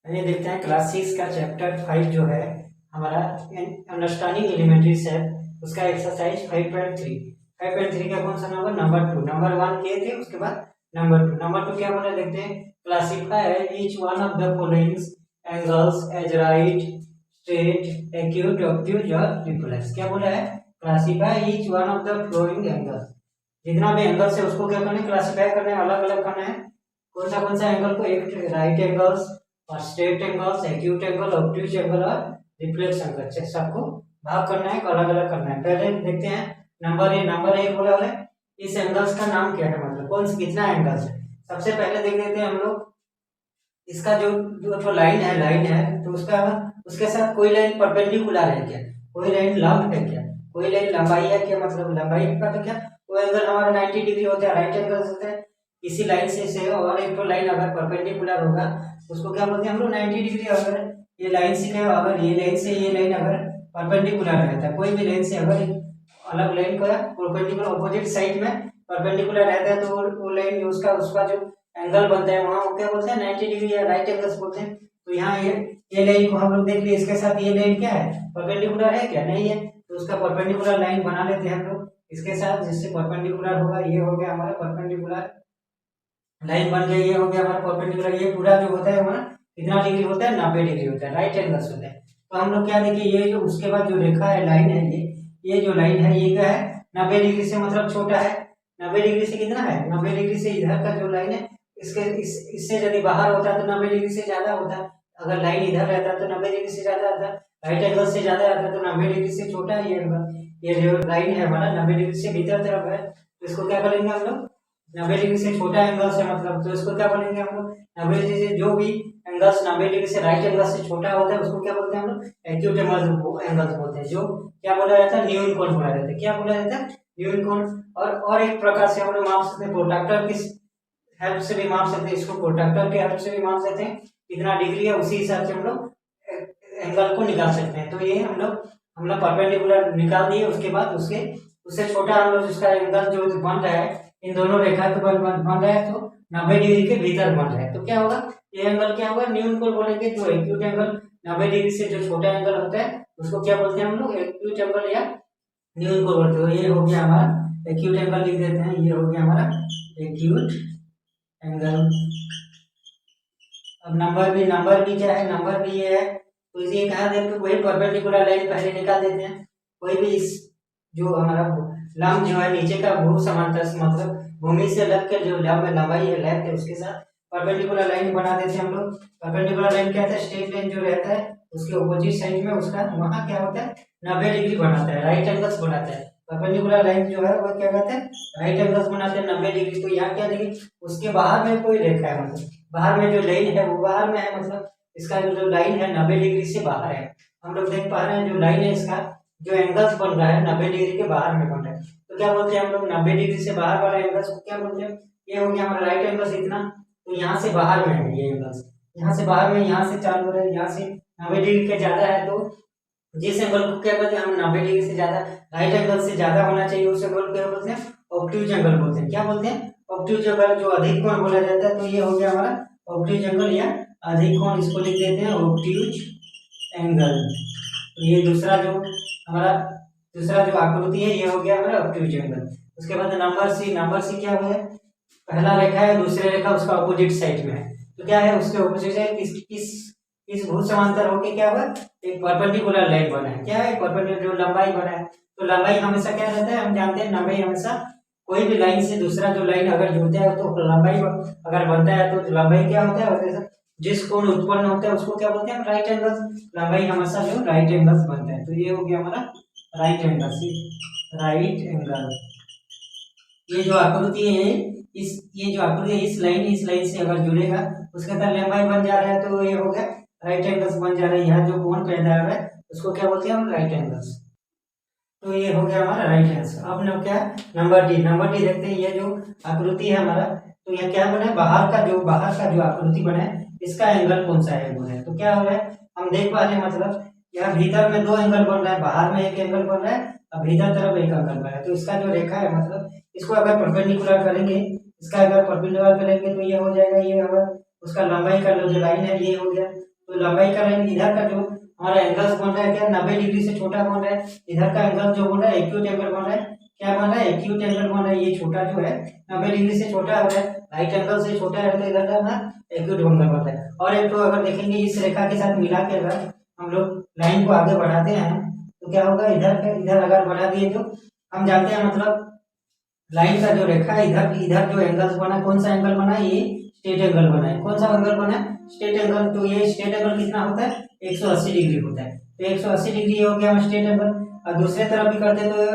ये देखते हैं क्लास 6 का चैप्टर 5 जो है हमारा अंडरस्टैंडिंग एलिमेंट्री सेट, उसका एक्सरसाइज 5.3। 5.3 का कौन सा नंबर? नंबर 2। नंबर 1 किए थे, उसके बाद नंबर 2। नंबर 2 क्या बोला देखते हैं। Classify each one of the following angles as right, straight, acute, obtuse और रिफ्लेक्स। क्या बोला है? Classify each one of the following angles. जितना भी एंगल्स है उसको क्या करना है? क्लासिफाई करना है, अलग अलग करना है। कौन सा एंगल को? एक राइट एंगल्स और straight angles, acute angle, obtuse angle और रिफ्लेक्स एंगल, सबको भाग करना है, अलग अलग करना है। पहले देखते हैं नंबर एक बोला है इस एंगल्स का नाम क्या है, मतलब कौन सा कितना एंगल्स है। सबसे पहले देख लेते हैं हम लोग इसका जो जो लाइन है तो उसका उसके साथ कोई लाइन परपेंडिकुलर है क्या, कोई लाइन लंब है क्या, कोई लाइन लंबाई है क्या, मतलब लंबाई का तो क्या वो एंगल हमारा 90 डिग्री होता है, राइट एंगल होता है। इसी लाइन से और एक तो लाइन अगर परपेंडिकुलर होगा उसको क्या बोलते हैं हम लोग 90 डिग्री। अगर ये लाइन से क्या, अगर ये लाइन से ये लाइन अगर परपेंडिकुलर रहता है, कोई भी लाइन से अगर अलग लाइन का परपेंडिकुलर ऑपोजिट साइड में परपेंडिकुलर रहता है तो वो लाइन उसका उसका जो एंगल बनता है वहाँ वो क्या बोलते हैं 90 डिग्री या राइट एंगल्स बोलते हैं। तो यहाँ ये लाइन को हम लोग देख लिए, इसके साथ ये लाइन क्या है? परपेंडिकुलर है क्या? नहीं है, तो उसका परपेंडिकुलर लाइन बना लेते हैं हम लोग इसके साथ, जिससे परपेंडिकुलर होगा। ये हो गया हमारा परपेंडिकुलर लाइन बन गया, ये हो गया हमारा परपेंडिकुलर। ये पूरा जो होता है हमारा कितना डिग्री होता है? 90 डिग्री होता है, राइट एंगल्स होता है। तो हम लोग क्या देखिए, ये जो उसके बाद जो रेखा है, लाइन है, ये जो लाइन है ये क्या है? 90 डिग्री से मतलब छोटा है। 90 डिग्री से कितना है? 90 डिग्री से इधर का जो लाइन है इसके इससे यदि बाहर होता है तो 90 डिग्री से ज्यादा होता है। अगर लाइन इधर रहता है तो 90 डिग्री से ज्यादा आता है, राइट एंगल से ज्यादा आता है, तो 90 डिग्री से छोटा है ये एंगल। ये जो लाइन है हमारा 90 डिग्री से भीतर तरफ है, तो इसको क्या करेंगे हम लोग? 90 डिग्री से छोटा एंगल से मतलब, तो इसको क्या बोलेंगे हम लोग? 90 डिग्री से जो भी एंगल्स 90 डिग्री से राइट एंगल से छोटा होता है उसको क्या बोलते हैं हम लोग? एक्यूट एंगल्स बोलते हैं। जो क्या बोला जाता है? न्यून कोण बोला जाता है। क्या बोला जाता है? न्यून कोण। और एक प्रकार से हम लोग माप सकते हैं, प्रोट्रैक्टर की हेल्प से भी माप सकते हैं इसको, प्रोट्रैक्टर के हेल्प से भी माप सकते हैं कितना डिग्री है, उसी हिसाब से हम लोग एंगल को निकाल सकते हैं। तो ये हम लोग परपेंडिकुलर निकाल दिए, उसके बाद उसके उससे छोटा हम लोग जिसका एंगल जो बन रहा है इन दोनों रेखा के बन रहा है तो 90 डिग्री के भीतर बन रहा है, तो क्या होगा? ये एंगल क्या होगा? न्यून कोण बोलेंगे। जो एक्यूट एंगल 90 डिग्री से जो छोटा एंगल होता है उसको क्या बोलते हैं हम लोग? एक्यूट एंगल या न्यून कोण बोलते हैं। ये हो गया हमारा एक्यूट एंगल, लिख देते हैं। ये हो गया हमारा एक्यूट एंगल। अब नंबर भी क्या है? नंबर भी ये है, तो इसे कहा देते हैं वही परपेंडिकुलर लाइन पहले निकाल देते हैं। कोई भी इस जो हमारा लंब जो है नीचे का भू समांतर मतलब भूमि से लग कर जो लंबाई है लेंथ है उसके साथ परपेंडिकुलर लाइन बना देते हैं हम लोग। परपेंडिकुलर लाइन क्या होता है? स्ट्रेट लाइन जो रहता है उसके ऑपोजिट साइड में उसका वहां क्या होता है? 90 डिग्री बनाता है, राइट एंगल्स बनाता है। परपेंडिकुलर लाइन जो है वो क्या कहते हैं? राइट एंगल्स बनाते हैं 90 डिग्री। तो यहाँ क्या देखिए, उसके बाहर में कोई रेखा है, मतलब बाहर में जो लाइन है वो बाहर में है, मतलब इसका जो लाइन है 90 डिग्री से बाहर है। हम लोग देख पा रहे हैं जो लाइन है इसका जो एंगल्स बन रहा है 90 डिग्री के बाहर में बन रहा है। तो क्या बोलते हैं हम लोग? 90 डिग्री से बाहर वाला एंगल्स को क्या बोलते हैं? ये हो गया हमारा राइट एंगल्स इतना, तो यहाँ से बाहर में है ये एंगल्स, यहाँ से बाहर में, यहाँ से चालू हो रहा है, यहाँ से 90 डिग्री के ज्यादा है। तो जिस एंगल को क्या बोलते हैं हम? 90 डिग्री से ज्यादा, राइट एंगल से ज्यादा होना चाहिए, उस एंगल को क्या बोलते हैं? ऑब्ट्यूज एंगल बोलते हैं। क्या बोलते हैं? ऑब्ट्यूज एंगल, जो अधिक कोण बोला जाता है। तो ये हो गया हमारा ऑब्ट्यूज एंगल या अधिक कोण, इसको लिख देते हैं ऑब्ट्यूज एंगल। तो ये दूसरा जो आकृति है ये हो गया हमारा ऑब्ट्यूज एंगल। उसके बाद नंबर सी क्या हुआ है? पहला रेखा है, दूसरी रेखा उसका ऑपोजिट साइड में है, तो क्या है? उसके ऑपोजिट साइड किस भू समांतर होके क्या हुआ? एक परपेंडिकुलर लाइन बना है। क्या है? परपेंडिकुलर जो लंबाई बना है। तो लंबाई हमेशा क्या रहता है? हम जानते हैं लंबाई हमेशा कोई भी लाइन से दूसरा जो लाइन अगर जुड़ता है तो लंबाई अगर बनता है तो लंबाई क्या होता है? वैसे जिस कोण उत्पन्न होता है उसको क्या बोलते हैं? Right angles. लंबाई हमेशा जो राइट एंगल्स बनता है। तो ये हो गया हमारा राइट एंगल, राइट एंगल। ये जो आकृति है इस लाइन से अगर जुड़ेगा उसके अंदर लंबाई बन जा रहा है, तो ये हो गया राइट एंगल्स बन जा रहा है। यहाँ जो कोण पैदा हो रहा है उसको क्या बोलते हैं हम? Right angles. तो ये हो गया हमारा राइट आंसर। अब ना क्या? नंबर डी देखते हैं। ये जो आकृति है हमारा, तो यहाँ क्या बना है? बाहर का जो आकृति बना है इसका एंगल कौन सा है? है तो क्या हो रहा है? हम देख पा रहे हैं, मतलब यहाँ भीतर में दो एंगल बन रहा है, बाहर में एक एंगल बन रहा है और भीतर तरफ एक एंगल बन रहा है। तो इसका जो रेखा है, मतलब इसको अगर परपेंडिकुलर करेंगे, इसका अगर परपेंडिकुलर करेंगे तो ये हो जाएगा, ये हमारा उसका लंबाई का जो लाइन है ये हो गया। तो लंबाई का लाइन इधर का जो हमारा एंगल्स बन रहा है क्या 90 डिग्री से छोटा बन रहा है, इधर का एंगल जो बन रहा है एक्यूट एंगल बन रहा है, क्या बन रहा है एक्यूट एंगल बन रहा है, ये छोटा जो है 90 डिग्री से छोटा हो रहा है, राइट एंगल से छोटा है, तो इधर का ना एक्यूट एंगल बन रहा है। और एक तो अगर देखेंगे इस रेखा के साथ मिला के अगर हम लोग लाइन को आगे बढ़ाते हैं तो क्या होगा, इधर अगर बढ़ा दिए तो हम जानते हैं मतलब लाइन का जो रेखा है इधर इधर जो एंगल्स बना, कौन सा एंगल बना है, ये स्ट्रेट एंगल बना है। कौन सा एंगल बना है, स्ट्रेट एंगल। तो ये स्ट्रेट एंगल कितना होता है 180 डिग्री होता है। तो 180 डिग्री हो गया स्ट्रेट एंगल। और दूसरे तरफ भी करते तो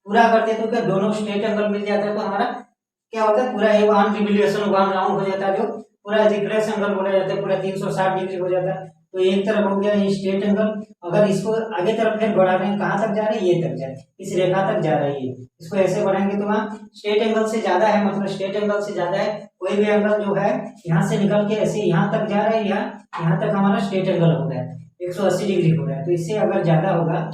पूरा करते तो क्या दोनों स्ट्रेट एंगल मिल जाता है, तो हमारा क्या होता है पूरा ये वन रिवोल्यूशन वन राउंड हो जाता है, जो पूरा रिफ्रेश एंगल बोला जाता है, पूरा 360 डिग्री हो जाता है। तो एक तरफ हो गया ये स्ट्रेट एंगल। अगर इसको आगे तरफ फिर बढ़ा रहे हैं, कहाँ तक जा रहे हैं, ये तक जा रहे हैं, इस रेखा तक जा रहा है ये। इसको ऐसे बढ़ाएंगे तो वहाँ स्ट्रेट एंगल से ज्यादा है, मतलब स्ट्रेट एंगल से ज्यादा है कोई भी एंगल जो है यहाँ से निकल के ऐसे यहाँ तक जा रहा है, यहाँ तक हमारा स्ट्रेट एंगल हो रहा है 180 डिग्री हो रहा है। तो इससे अगर ज्यादा होगा,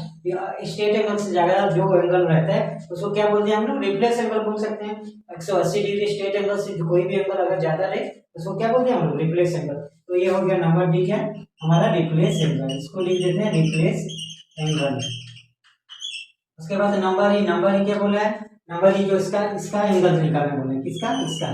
स्ट्रेट एंगल से ज्यादा जो एंगल रहता है उसको क्या बोलते हैं हम लोग, रिप्लेस एंगल बोल सकते हैं। 180 डिग्री स्ट्रेट एंगल से कोई भी एंगल अगर ज्यादा रहे उसको क्या बोलते हैं हम लोग, रिप्लेस एंगल। तो ये हो गया नंबर डी क्या हमारा, रिप्लेस एंगल। इसको लिख देते हैं रिप्लेस एंगल। उसके बाद नंबर ई क्या बोला है, नंबर ई जो इसका एंगल निकालना बोला है, किसका, इसका,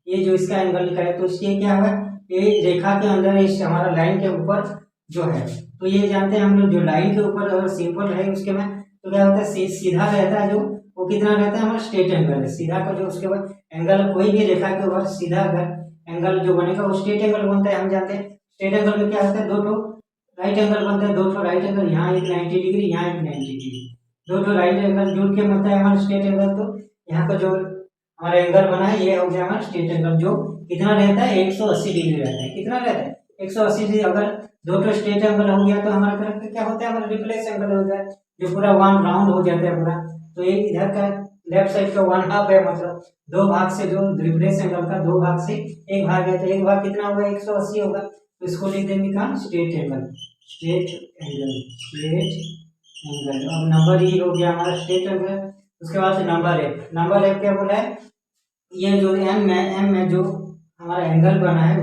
ये जो इसका एंगल निकाले तो इसके क्या होगा, ये रेखा के अंदर इस हमारा लाइन के ऊपर जो है, तो ये जानते हैं हम लोग जो लाइन के ऊपर अगर सिंपल रहे उसके में तो क्या होता है सीधा रहता है, जो वो कितना रहता है हमारा स्ट्रेट एंगल है। सीधा का जो उसके बाद एंगल कोई भी रेखा के ऊपर सीधा अगर एंगल जो बनेगा वो स्ट्रेट एंगल बनता है। हम जानते हैं स्ट्रेट एंगल में क्या होता है, दो ठो राइट एंगल बनता है, दो ठो राइट एंगल, यहाँ एक 90 डिग्री, यहाँ एक 90 डिग्री, दो ठो राइट एंगल जुड़ के बनता है हमारा स्ट्रेट एंगल। तो यहाँ का जो हमारा एंगल बना है ये हो गया हमारा स्ट्रेट एंगल, जो कितना रहता है 180 डिग्री रहता है। कितना रहता है 180 डिग्री। अगर दो ठो स्ट्रेट एंगल हो गया तो हमारा करके क्या होता है, हमारा रिप्लेस एंगल हो जाता है, जो पूरा वन राउंड हो जाता है पूरा। तो ये इधर का लेफ्ट साइड का वन हाफ है, मतलब दो भाग से जो रिप्लेस एंगल का दो भाग से एक भाग है, तो एक भाग कितना होगा 180 होगा। तो इसको लिख देंगे कहाँ, straight angle, straight angle, straight angle. अब नंबर ई हो गया हमारा स्ट्रेट एंगल। उसके बाद नंबर एक क्या बोला है, ये जो एम में जो हमारा एंगल बना है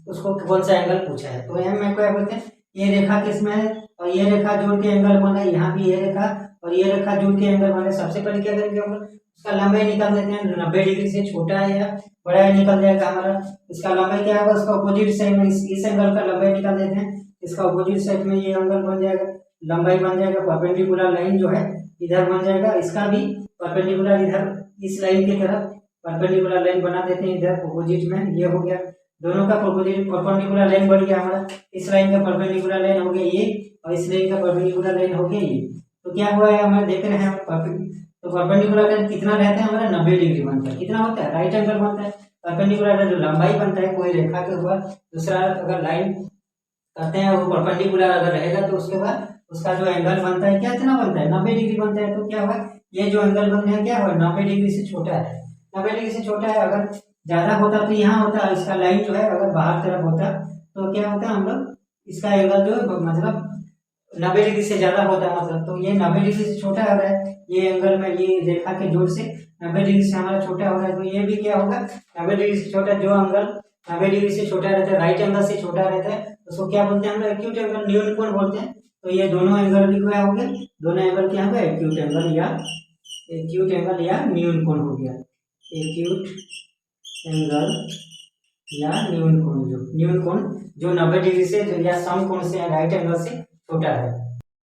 उसको कौन सा एंगल पूछा है। तो एम में क्या बोलते हैं, ये रेखा किसमें है और ये रेखा जोड़ के एंगल बना है, यहाँ भी ये रेखा और ये रेखा जुड़ के एंगल बना है। सबसे पहले क्या करेंगे हम लोग, उसका लंबाई निकाल देते हैं, 90 डिग्री से छोटा है या बड़ा है निकल जाएगा हमारा। इसका लंबाई क्या होगा, उसका अपोजिट साइड में इस एंगल का लंबाई निकाल देते हैं, इसका अपोजिट साइड में ये एंगल बन जाएगा, लंबाई बन जाएगा। परपेंडिकुलर लाइन जो है इधर बन जाएगा, इसका भी परपेंडिकुलर इधर इस लाइन की तरफ परपेंडिकुलर लाइन बना देते हैं इधर अपोजिट में। ये हो गया दोनों का परपेंडिकुलर लाइन बन गया हमारा, इस लाइन का परपेंडिकुलर लाइन हो गया ये और इस लाइन का परपेंडिकुलर लाइन हो गया ये। तो क्या हुआ है हमारे देख रहे हैं तो परपेंडिकुलर लाइन कितना रहता है हमारा 90 डिग्री बनता है। कितना होता है, राइट एंगल बनता है। परपेंडिकुलर लाइन जो लंबाई बनता है कोई रेखा के ऊपर दूसरा अगर लाइन करते हैं वो परपेंडिकुलर अगर रहेगा तो उसके बाद उसका जो एंगल बनता है क्या कितना बनता है 90 डिग्री बनता है। तो क्या हुआ, ये जो एंगल बन गया क्या हुआ 90 डिग्री से छोटा है, 90 डिग्री से छोटा है। अगर ज्यादा होता तो यहाँ होता, इसका लाइन जो है अगर बाहर तरफ होता तो क्या होता हम लोग इसका एंगल जो है मतलब 90 डिग्री से ज्यादा होता है, मतलब तो ये 90 डिग्री से छोटा हो रहा है ये एंगल में, ये रेखा के जोड़ से 90 डिग्री से हमारा छोटा हो रहा है। तो ये भी क्या होगा 90 डिग्री से छोटा, जो एंगल 90 डिग्री से छोटा रहता है राइट एंगल से छोटा रहता है उसको क्या बोलते हैं हम लोग, एक्यूट एंगल, न्यून कोण बोलते हैं। तो ये दोनों एंगल भी क्या हो गए, दोनों एंगल क्या होगा एक्यूट एंगल या न्यून कोण हो गया, एक्यूट एंगल या न्यून कोण। जो न्यून कोण जो 90 डिग्री से या सम कोण से राइट एंगल से छोटा है।